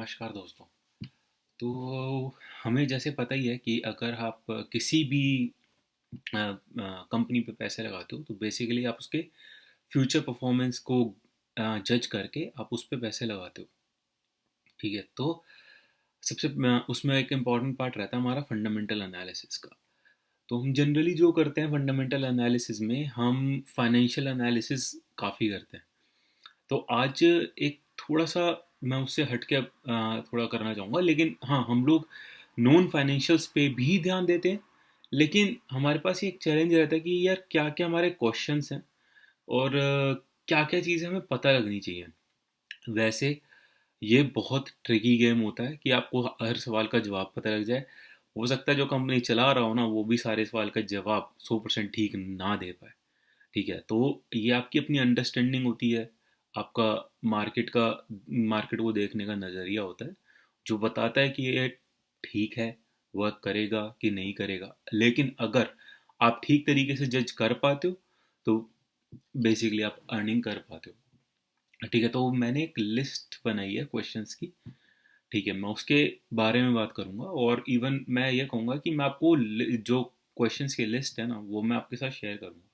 नमस्कार दोस्तों। तो हमें जैसे पता ही है कि अगर आप किसी भी कंपनी पे पैसे लगाते हो तो बेसिकली आप उसके फ्यूचर परफॉर्मेंस को जज करके आप उस पे पैसे लगाते हो। ठीक है, तो उसमें एक इम्पॉर्टेंट पार्ट रहता है हमारा फंडामेंटल एनालिसिस का। तो हम जनरली जो करते हैं फंडामेंटल एनालिसिस में हम फाइनेंशियल एनालिसिस काफ़ी करते हैं। तो आज एक थोड़ा सा मैं उससे हट के थोड़ा करना चाहूँगा, लेकिन हाँ, हम लोग नॉन फाइनेंशियल्स पे भी ध्यान देते हैं। लेकिन हमारे पास ये एक चैलेंज रहता है कि यार क्या क्या हमारे क्वेश्चंस हैं और क्या क्या चीज़ें हमें पता लगनी चाहिए। वैसे ये बहुत ट्रिकी गेम होता है कि आपको हर सवाल का जवाब पता लग जाए। हो सकता है जो कंपनी चला रहा हो ना वो भी सारे सवाल का जवाब 100% ठीक ना दे पाए। ठीक है, तो ये आपकी अपनी अंडरस्टैंडिंग होती है, आपका मार्केट मार्केट को देखने का नज़रिया होता है, जो बताता है कि ये ठीक है, वर्क करेगा कि नहीं करेगा। लेकिन अगर आप ठीक तरीके से जज कर पाते हो तो बेसिकली आप अर्निंग कर पाते हो। ठीक है, तो मैंने एक लिस्ट बनाई है क्वेश्चंस की। ठीक है, मैं उसके बारे में बात करूंगा और इवन मैं ये कहूँगा कि मैं आपको जो क्वेश्चंस की लिस्ट है ना वो मैं आपके साथ शेयर करूंगा।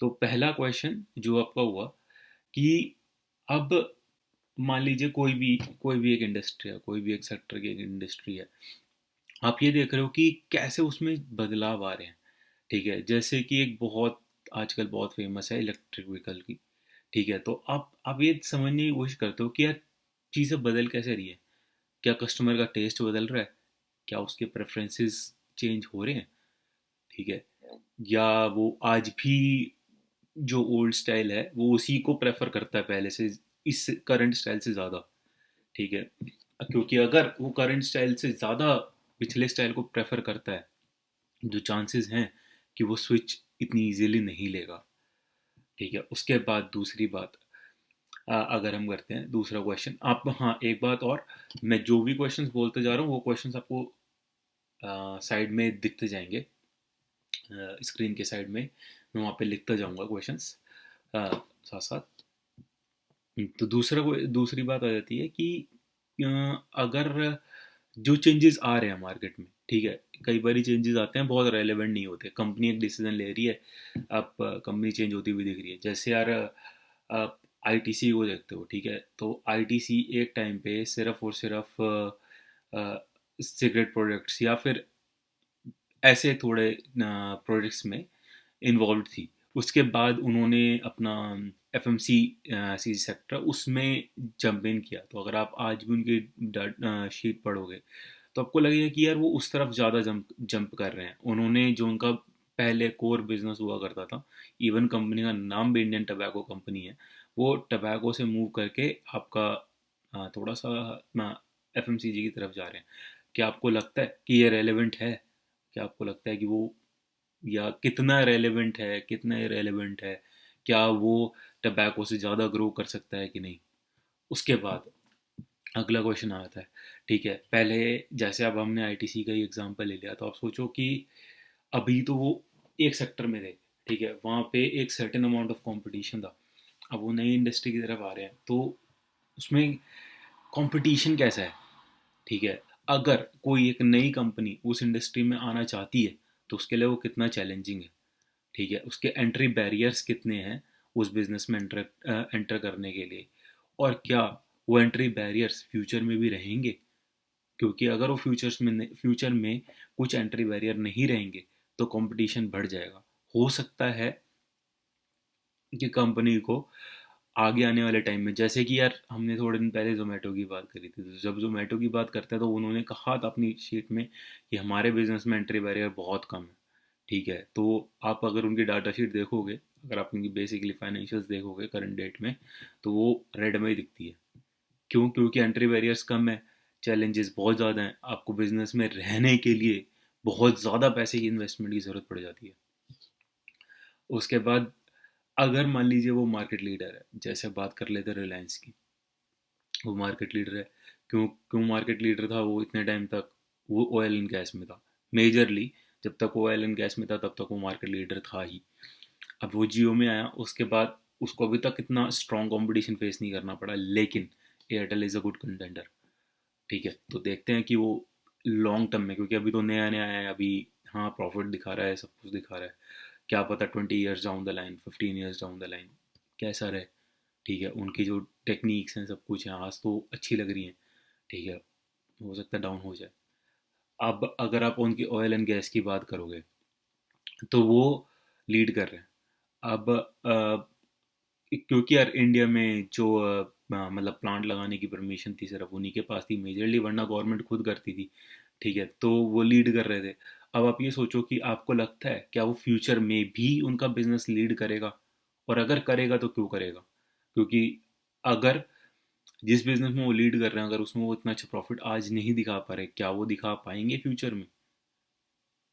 तो पहला क्वेश्चन जो आपका हुआ कि अब मान लीजिए कोई भी एक इंडस्ट्री है, कोई भी एक सेक्टर की एक इंडस्ट्री है। आप ये देख रहे हो कि कैसे उसमें बदलाव आ रहे हैं। ठीक है, जैसे कि एक बहुत आजकल बहुत फेमस है इलेक्ट्रिक व्हीकल की। ठीक है, तो आप ये समझने की कोशिश करते हो कि यार चीज़ें बदल कैसे रही है। क्या कस्टमर का टेस्ट बदल रहा है, क्या उसके प्रेफरेंसेस चेंज हो रहे हैं। ठीक है, या वो आज भी जो ओल्ड स्टाइल है वो उसी को प्रेफर करता है पहले से, इस करंट स्टाइल से ज़्यादा। ठीक है, क्योंकि अगर वो करंट स्टाइल से ज़्यादा पिछले स्टाइल को प्रेफर करता है, जो चांसेस हैं कि वो स्विच इतनी इजीली नहीं लेगा। ठीक है, उसके बाद दूसरी बात, अगर हम करते हैं दूसरा क्वेश्चन आप, हाँ एक बात और, मैं जो भी क्वेश्चंस बोलते जा रहा हूँ वो क्वेश्चंस आपको साइड में दिखते जाएंगे, स्क्रीन के साइड में मैं वहाँ पे लिखता जाऊँगा क्वेश्चंस साथ साथ। तो दूसरी बात आ जाती है कि अ, अगर जो चेंजेस आ रहे हैं मार्केट में। ठीक है, कई बार चेंजेस आते हैं बहुत रेलेवेंट नहीं होते, कंपनी एक डिसीजन ले रही है, अब कंपनी चेंज होती हुई दिख रही है। जैसे यार आप आईटीसी को देखते हो। ठीक है, तो आईटीसी एक टाइम पे सिर्फ और सिर्फ सिगरेट प्रोडक्ट्स या फिर ऐसे थोड़े प्रोडक्ट्स में इन्वॉल्व थी। उसके बाद उन्होंने अपना एफएमसी सी सेक्टर उसमें जंप इन किया। तो अगर आप आज भी उनकी शीट पढ़ोगे तो आपको लगेगा कि यार वो उस तरफ ज़्यादा जंप जंप कर रहे हैं। उन्होंने जो उनका पहले कोर बिजनेस हुआ करता था, इवन कंपनी का नाम भी इंडियन टबैको कंपनी है, वो टबैको से मूव करके आपका थोड़ा सा एफएमसीजी की तरफ जा रहे हैं। क्या आपको लगता है कि ये रेलेवेंट है? क्या आपको लगता है कि वो, या कितना रेलेवेंट है, कितना इरेलेवेंट है, क्या वो टबैको से ज़्यादा ग्रो कर सकता है कि नहीं। उसके बाद अगला क्वेश्चन आता है। ठीक है, पहले जैसे अब हमने आईटीसी का ही एग्जांपल ले लिया, तो आप सोचो कि अभी तो वो एक सेक्टर में थे। ठीक है, वहाँ पे एक सर्टेन अमाउंट ऑफ कंपटीशन था। अब वो नई इंडस्ट्री की तरफ आ रहे हैं तो उसमें कंपटीशन कैसा है। ठीक है, अगर कोई एक नई कंपनी उस इंडस्ट्री में आना चाहती है तो उसके लिए वो कितना चैलेंजिंग है। ठीक है, उसके एंट्री बैरियर्स कितने हैं उस बिजनेस में एंटर करने के लिए, और क्या वो एंट्री बैरियर्स फ्यूचर में भी रहेंगे। क्योंकि अगर वो फ्यूचर में कुछ एंट्री बैरियर नहीं रहेंगे तो कंपटीशन बढ़ जाएगा। हो सकता है कि कंपनी को आगे आने वाले टाइम में, जैसे कि यार हमने थोड़े दिन पहले जोमेटो की बात करी थी, तो जब जोमेटो की बात करते हैं तो उन्होंने कहा था अपनी शीट में कि हमारे बिजनेस में एंट्री बैरियर बहुत कम है। ठीक है, तो आप अगर उनकी डाटा शीट देखोगे, अगर आप उनकी बेसिकली फाइनेंशियल्स देखोगे करंट डेट में, तो वो रेड में ही दिखती है। क्यों? क्योंकि एंट्री बैरियर्स कम है, चैलेंजेस बहुत ज़्यादा हैं, आपको बिजनेस में रहने के लिए बहुत ज़्यादा पैसे की इन्वेस्टमेंट की ज़रूरत पड़ जाती है। उसके बाद अगर मान लीजिए वो मार्केट लीडर है, जैसे बात कर लेते हैं रिलायंस की। वो मार्केट लीडर है। क्यों क्यों मार्केट लीडर था वो इतने टाइम तक? वो ऑयल एंड गैस में था मेजरली। जब तक वो ऑयल एंड गैस में था तब तक वो मार्केट लीडर था ही। अब वो जियो में आया, उसके बाद उसको अभी तक इतना स्ट्रॉन्ग कंपटीशन फेस नहीं करना पड़ा, लेकिन Airtel is a good contender. ठीक है, तो देखते हैं कि वो लॉन्ग टर्म में, क्योंकि अभी तो नया नया है अभी, हाँ प्रॉफिट दिखा रहा है, सब कुछ दिखा रहा है, क्या पता 20 years down the line, 15 years down the line कैसा रहे। ठीक है, उनकी जो टेक्निक्स हैं सब कुछ हैं, आज तो अच्छी लग रही हैं। ठीक है, हो सकता है डाउन हो जाए। अब अगर आप उनकी ऑयल एंड गैस की बात करोगे, तो वो लीड कर रहे हैं। अब क्योंकि यार इंडिया में जो मतलब प्लांट लगाने की परमिशन थी सिर्फ उन्हीं के पास थी मेजरली, वरना गवर्नमेंट खुद करती थी। ठीक है, तो वो लीड कर रहे थे। अब आप ये सोचो कि आपको लगता है क्या वो फ्यूचर में भी उनका बिजनेस लीड करेगा, और अगर करेगा तो क्यों करेगा? क्योंकि अगर जिस बिजनेस में वो लीड कर रहे हैं, अगर उसमें वो इतना अच्छा प्रॉफिट आज नहीं दिखा पा रहे, क्या वो दिखा पाएंगे फ्यूचर में?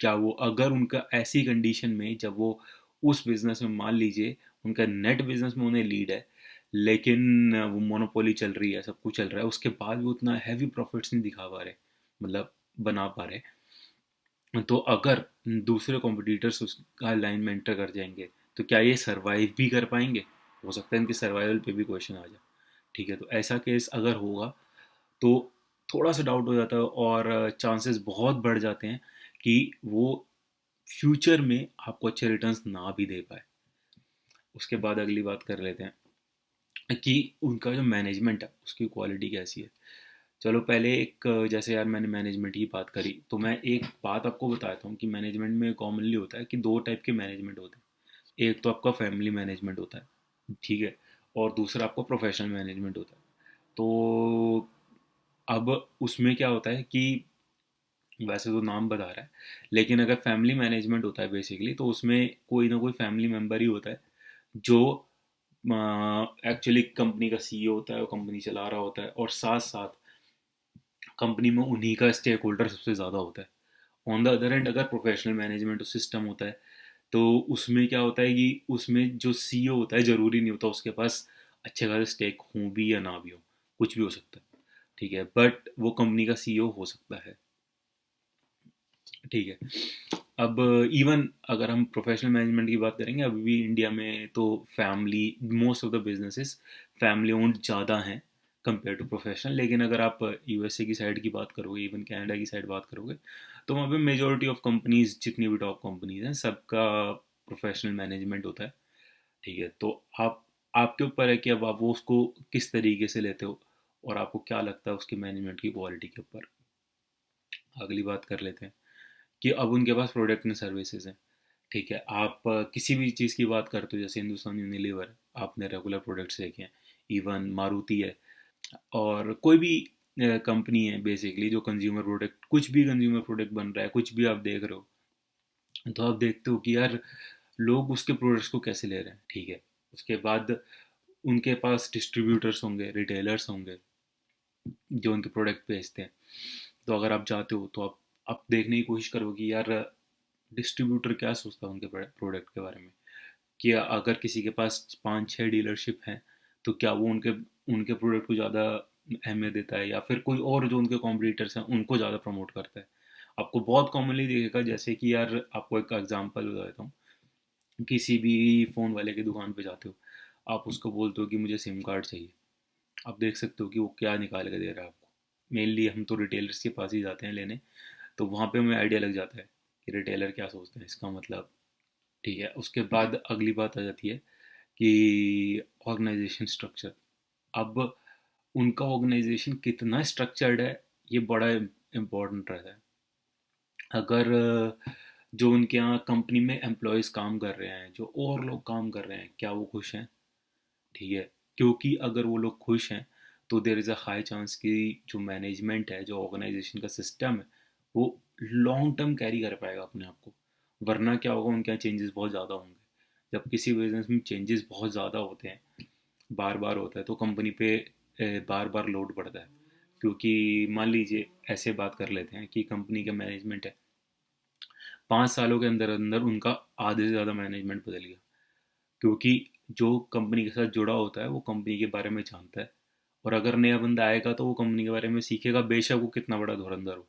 क्या वो, अगर उनका ऐसी कंडीशन में जब वो उस बिजनेस में मान लीजिए उनका नेट बिजनेस में उन्हें लीड है, लेकिन वो मोनोपोली चल रही है, सब कुछ चल रहा है, उसके बाद भी उतना हैवी प्रॉफिट्स नहीं दिखा पा रहे, मतलब बना पा रहे, तो अगर दूसरे कॉम्पिटिटर्स उसका लाइन में एंटर कर जाएंगे, तो क्या ये सरवाइव भी कर पाएंगे? हो सकता है इनके सर्वाइवल पे भी क्वेश्चन आ जाए। ठीक है, तो ऐसा केस अगर होगा तो थोड़ा सा डाउट हो जाता है, और चांसेस बहुत बढ़ जाते हैं कि वो फ्यूचर में आपको अच्छे रिटर्न्स ना भी दे पाए। उसके बाद अगली बात कर लेते हैं कि उनका जो मैनेजमेंट है उसकी क्वालिटी कैसी है। चलो पहले एक, जैसे यार मैंने मैनेजमेंट की बात करी, तो मैं एक बात आपको बताता हूँ कि मैनेजमेंट में कॉमनली होता है कि दो टाइप के मैनेजमेंट होते हैं। एक तो आपका फैमिली मैनेजमेंट होता है, ठीक है, और दूसरा आपका प्रोफेशनल मैनेजमेंट होता है। तो अब उसमें क्या होता है कि वैसे तो नाम बता रहा है, लेकिन अगर फैमिली मैनेजमेंट होता है बेसिकली, तो उसमें कोई ना कोई फैमिली मेम्बर ही होता है जो एक्चुअली कंपनी का सीईओ होता है, वो कंपनी चला रहा होता है, और साथ साथ कंपनी में उन्हीं का स्टेक होल्डर सबसे ज़्यादा होता है। ऑन द अदर एंड अगर प्रोफेशनल मैनेजमेंट सिस्टम होता है, तो उसमें क्या होता है कि उसमें जो सीईओ होता है, ज़रूरी नहीं होता उसके पास अच्छे खासे स्टेक हों भी या ना भी हो, कुछ भी हो सकता है। ठीक है, बट वो कंपनी का सीईओ हो सकता है। ठीक है, अब इवन अगर हम प्रोफेशनल मैनेजमेंट की बात करेंगे, अभी भी इंडिया में तो family, most of the businesses family owned ज़्यादा हैं कंपेयर टू प्रोफेशनल। लेकिन अगर आप यूएसए की साइड की बात करोगे, इवन कनाडा की साइड बात करोगे, तो वहाँ पे मेजोरिटी ऑफ कंपनीज, जितनी भी टॉप कंपनीज हैं, सबका प्रोफेशनल मैनेजमेंट होता है। ठीक है, तो आप, आपके ऊपर है कि अब आप वो उसको किस तरीके से लेते हो, और आपको क्या लगता है उसकी मैनेजमेंट की क्वालिटी के ऊपर। अगली बात कर लेते हैं कि अब उनके पास प्रोडक्ट एंड सर्विसेज हैं। ठीक है, आप किसी भी चीज़ की बात करते हो, जैसे हिंदुस्तान यूनिलीवर, आपने रेगुलर प्रोडक्ट्स देखे हैं, इवन मारुति है, और कोई भी कंपनी है बेसिकली जो कंज्यूमर प्रोडक्ट, कुछ भी कंज्यूमर प्रोडक्ट बन रहा है, कुछ भी आप देख रहे हो, तो आप देखते हो कि यार लोग उसके प्रोडक्ट्स को कैसे ले रहे हैं। ठीक है, उसके बाद उनके पास डिस्ट्रीब्यूटर्स होंगे, रिटेलर्स होंगे, जो उनके प्रोडक्ट बेचते हैं। तो अगर आप जाते हो तो आप देखने की कोशिश करोगे यार डिस्ट्रीब्यूटर क्या सोचता है उनके प्रोडक्ट के बारे में, कि अगर किसी के पास 5-6 डीलरशिप हैं, तो क्या वो उनके उनके प्रोडक्ट को ज़्यादा अहमियत देता है, या फिर कोई और जो उनके कॉम्पिटिटर्स हैं उनको ज़्यादा प्रमोट करता है। आपको बहुत कॉमनली देखेगा, जैसे कि यार आपको एक एग्जांपल बता देता हूँ, किसी भी फ़ोन वाले की दुकान पे जाते हो, आप उसको बोलते हो कि मुझे सिम कार्ड चाहिए, आप देख सकते हो कि वो क्या निकाल के दे रहा है आपको। मेनली हम तो रिटेलर्स के पास ही जाते हैं लेने, तो वहाँ पे हमें आइडिया लग जाता है कि रिटेलर क्या सोचते हैं, इसका मतलब। ठीक है, उसके बाद अगली बात आ जाती है कि ऑर्गेनाइजेशन स्ट्रक्चर। अब उनका ऑर्गेनाइजेशन कितना स्ट्रक्चर्ड है, ये बड़ा इम्पोर्टेंट रहता है। अगर जो उनके यहाँ कंपनी में एम्प्लॉयज़ काम कर रहे हैं, जो और लोग काम कर रहे हैं, क्या वो खुश हैं? ठीक है, क्योंकि अगर वो लोग खुश हैं, तो there is a high chance कि जो मैनेजमेंट है, जो ऑर्गेनाइजेशन का सिस्टम है, वो लॉन्ग टर्म कैरी कर पाएगा अपने आप को। वरना क्या होगा, उनके यहाँ चेंजेस बहुत ज़्यादा होंगे। जब किसी बिजनेस में चेंजेस बहुत ज़्यादा होते हैं, बार बार होता है, तो कंपनी पे बार बार लोड पड़ता है। क्योंकि मान लीजिए, ऐसे बात कर लेते हैं कि कंपनी का मैनेजमेंट है, 5 सालों के अंदर अंदर उनका आधे से ज़्यादा मैनेजमेंट बदल गया। क्योंकि जो कंपनी के साथ जुड़ा होता है वो कंपनी के बारे में जानता है, और अगर नया बंदा आएगा तो वो कंपनी के बारे में सीखेगा, बेशक वो कितना बड़ा धुरंधर हो।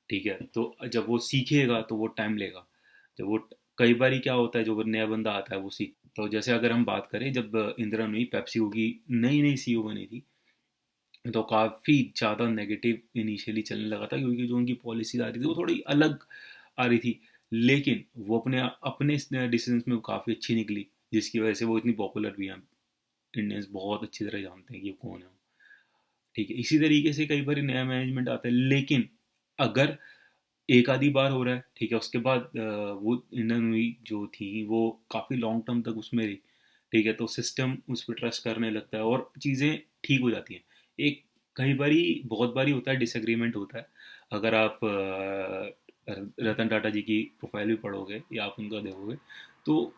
ठीक है, तो जब वो सीखेगा तो वो टाइम लेगा। जब वो, कई बार क्या होता है, जो नया बंदा आता है वो सीख, तो जैसे अगर हम बात करें, जब इंदिरा नूई पेप्सिको की नई नई सीईओ बनी थी, तो काफ़ी ज़्यादा नेगेटिव इनिशियली चलने लगा था, क्योंकि जो उनकी पॉलिसीज आ रही थी वो थोड़ी अलग आ रही थी। लेकिन वो अपने अपने डिसीजंस में काफ़ी अच्छी निकली, जिसकी वजह से वो इतनी पॉपुलर भी हैं। इंडियंस बहुत अच्छी तरह जानते हैं कि वो कौन है। ठीक है, इसी तरीके से कई बार नया मैनेजमेंट आता है, लेकिन अगर एक आधी बार हो रहा है, ठीक है, उसके बाद वो इंडियन हुई जो थी वो काफ़ी लॉन्ग टर्म तक उसमें रही, ठीक है, तो सिस्टम उस पर ट्रस्ट करने लगता है और चीज़ें ठीक हो जाती हैं। एक कई बारी बहुत बारी होता है, डिसएग्रीमेंट होता है। अगर आप रतन टाटा जी की प्रोफाइल भी पढ़ोगे या आप उनका देखोगे, तो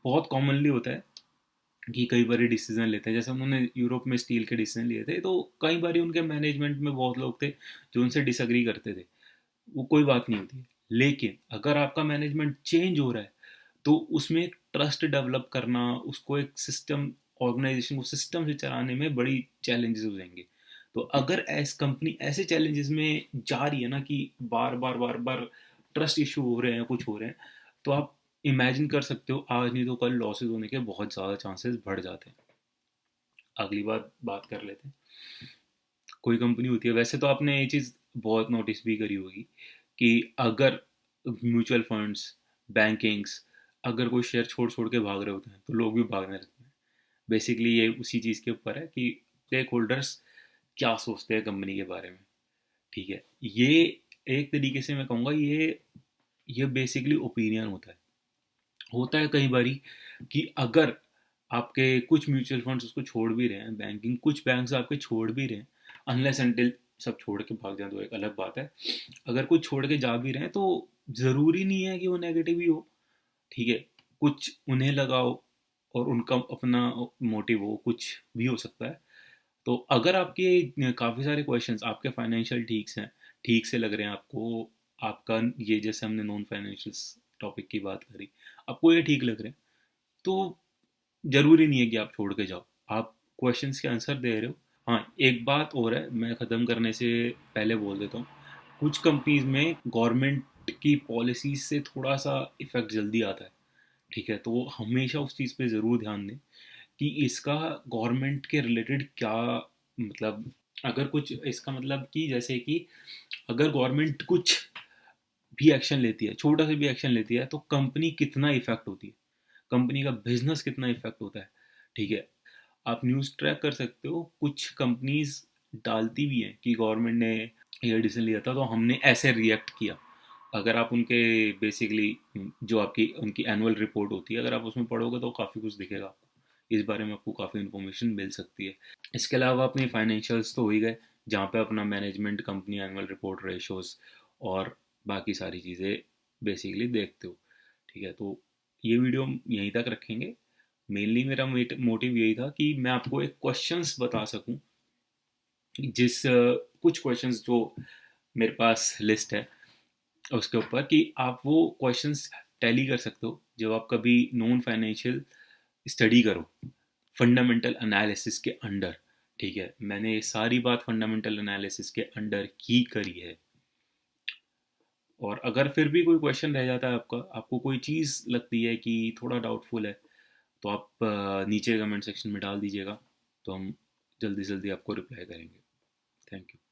बहुत कॉमनली होता है कि कई बार डिसीजन लेते हैं, जैसे उन्होंने यूरोप में स्टील के डिसीजन लिए थे, तो कई बार उनके मैनेजमेंट में बहुत लोग थे जो उनसे डिसएग्री करते थे। वो कोई बात नहीं होती है। लेकिन अगर आपका मैनेजमेंट चेंज हो रहा है, तो उसमें एक ट्रस्ट डेवलप करना, उसको एक सिस्टम, ऑर्गेनाइजेशन को सिस्टम से चलाने में बड़ी चैलेंजेस हो जाएंगे। तो अगर ऐस कंपनी ऐसे चैलेंजेस में जा रही है ना, कि बार बार बार बार ट्रस्ट इशू हो रहे हैं, कुछ हो रहे हैं, तो आप इमेजिन कर सकते हो आज नहीं तो कल लॉसेस होने के बहुत ज़्यादा चांसेस बढ़ जाते हैं। अगली बात बात कर लेते हैं। कोई कंपनी होती है, वैसे तो आपने ये चीज़ बहुत नोटिस भी करी होगी कि अगर म्यूचुअल फंड्स, बैंकिंग्स, अगर कोई शेयर छोड़ छोड़ के भाग रहे होते हैं तो लोग भी भागने लगते हैं। बेसिकली ये उसी चीज़ के ऊपर है कि स्टेक होल्डर्स क्या सोचते हैं कंपनी के बारे में। ठीक है, ये एक तरीके से मैं कहूँगा, ये बेसिकली ओपिनियन होता है कई बारी कि अगर आपके कुछ म्यूचुअल फंड्स उसको छोड़ भी रहे हैं, बैंकिंग कुछ बैंक्स आपके छोड़ भी रहे हैं, अनलेस एंटिल सब छोड़ के भाग जाए तो एक अलग बात है। अगर कुछ छोड़ के जा भी रहे हैं तो ज़रूरी नहीं है कि वो नेगेटिव ही हो। ठीक है, कुछ उन्हें लगाओ और उनका अपना मोटिव हो, कुछ भी हो सकता है। तो अगर आपके काफ़ी सारे क्वेश्चंस, आपके फाइनेंशियल ठीक से लग रहे हैं आपको, आपका ये जैसे हमने नॉन फाइनेंशियल टॉपिक की बात करी, आपको ये ठीक लग रहे हैं, तो ज़रूरी नहीं है कि आप छोड़ के जाओ। आप क्वेश्चंस के आंसर दे रहे हो। हाँ, एक बात और है, मैं ख़त्म करने से पहले बोल देता हूँ। कुछ कंपनीज में गवर्नमेंट की पॉलिसीज से थोड़ा सा इफेक्ट जल्दी आता है। ठीक है, तो हमेशा उस चीज़ पे ज़रूर ध्यान दें कि इसका गवर्नमेंट के रिलेटेड क्या मतलब। अगर कुछ इसका मतलब कि जैसे कि अगर गवर्नमेंट कुछ भी एक्शन लेती है, छोटा सा भी एक्शन लेती है, तो कंपनी कितना इफेक्ट होती है, कंपनी का बिजनेस कितना इफेक्ट होता है। ठीक है, आप न्यूज़ ट्रैक कर सकते हो, कुछ कंपनीज डालती भी हैं कि गवर्नमेंट ने ये डिसीजन लिया था तो हमने ऐसे रिएक्ट किया। अगर आप उनके बेसिकली जो आपकी उनकी एनुअल रिपोर्ट होती है, अगर आप उसमें पढ़ोगे तो काफ़ी कुछ दिखेगा आपको, इस बारे में आपको काफ़ी इन्फॉर्मेशन मिल सकती है। इसके अलावा अपने फाइनेंशियल्स तो हो ही गए, जहाँ पे अपना management, company annual report, ratios और बाकी सारी चीज़ें बेसिकली देखते हो। ठीक है, तो ये वीडियो हम यहीं तक रखेंगे। मेनली मेरा मोटिव यही था कि मैं आपको एक क्वेश्चंस बता सकूं, कुछ क्वेश्चंस जो मेरे पास लिस्ट है उसके ऊपर, कि आप वो क्वेश्चंस टैली कर सकते हो जब आप कभी नॉन फाइनेंशियल स्टडी करो, फंडामेंटल एनालिसिस के अंडर। ठीक है, मैंने ये सारी बात फंडामेंटल एनालिसिस के अंडर ही करी है। और अगर फिर भी कोई क्वेश्चन रह जाता है आपका, आपको कोई चीज़ लगती है कि थोड़ा डाउटफुल है, तो आप नीचे कमेंट सेक्शन में डाल दीजिएगा, तो हम जल्दी से जल्दी आपको रिप्लाई करेंगे। Thank you.